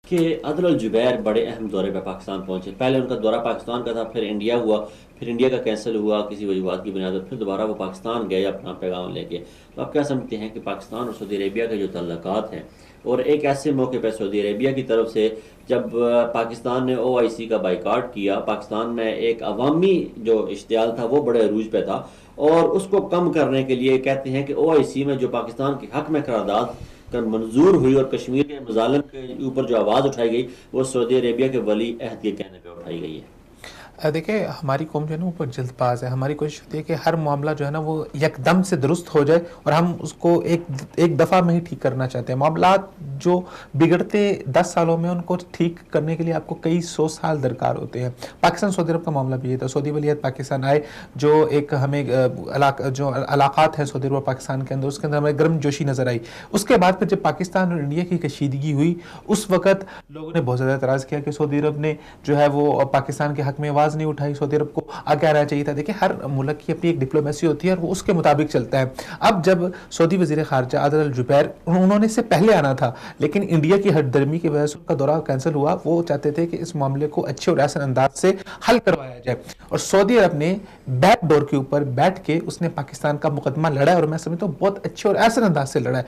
کہ عادل الجبیر بڑے اہم دورے پہ پاکستان پہنچے. پہلے ان کا دورہ پاکستان کا تھا، پھر انڈیا ہوا، پھر انڈیا کا کینسل ہوا کسی وجوہات کی بنیاد پر، پھر دوبارہ وہ پاکستان گئے اپنا پیغام لے کے. تو آپ کیا سمجھتے ہیں کہ پاکستان اور سعودی عربیہ کے جو تعلقات ہیں، اور ایک ایسے موقع پہ سعودی عربیہ کی طرف سے جب پاکستان نے OIC کا بائیکاٹ کیا، پاکستان میں ایک عوامی جو اشتعال تھا وہ بڑے عروج پہ تھا، اور اس کو کم کرنے کے لیے کہتے ہیں کہ OIC میں جو پاکستان کے حق میں قرارداد منظور ہوئی اور کشمیر کے مظالم کے اوپر جو آواز اٹھائی گئی وہ سعودی عربیہ کے ولی عہد کے کہنے پہ اٹھائی گئی ہے. دیکھیں ہماری قوم جو ہے نا اوپر جلد باز ہے. ہماری کوشش ہوتی ہے کہ ہر معاملہ جو ہے نا وہ یک دم سے درست ہو جائے، اور ہم اس کو ایک دفعہ میں ہی ٹھیک کرنا چاہتے ہیں. معاملات جو بگڑتے 10 سالوں میں ان کو ٹھیک کرنے کے لیے آپ کو کئی 100 سال درکار ہوتے ہیں. پاکستان سعودی عرب کا معاملہ بھی یہ تھا. سعودی ولی عہد پاکستان آئے، جو ایک ہمیں جو علاقات ہیں سعودی عرب اور پاکستان کے اندر، اس کے اندر ہمیں گرم جوشی نظر آئی. اس کے بعد پھر جب پاکستان اور انڈیا کی کشیدگی ہوئی، اس وقت لوگوں نے بہت زیادہ اعتراض کیا کہ سعودی عرب نے جو ہے وہ پاکستان کے حق میں آواز نہیں اٹھائی، سعودی عرب کو آگے آنا چاہیے تھا. دیکھیں ہر ملک کی اپنی ایک ڈپلومیسی ہوتی ہے اور وہ اس کے مطابق چلتا ہے. اب جب سعودی وزیر خارجہ عادل الجبیر، انہوں نے اس سے پہلے آنا تھا لیکن انڈیا کی ہٹ درمی کی وجہ سے ان کا دورہ کینسل ہوا. وہ چاہتے تھے کہ اس معاملے کو اچھے اور احسن انداز سے حل کروایا جائے، اور سعودی عرب نے بیک ڈور کے اوپر بیٹھ کے اس نے پاکستان کا مقدمہ لڑا، اور میں سمجھتا ہوں بہت اچھے اور احسن انداز سے لڑا ہے.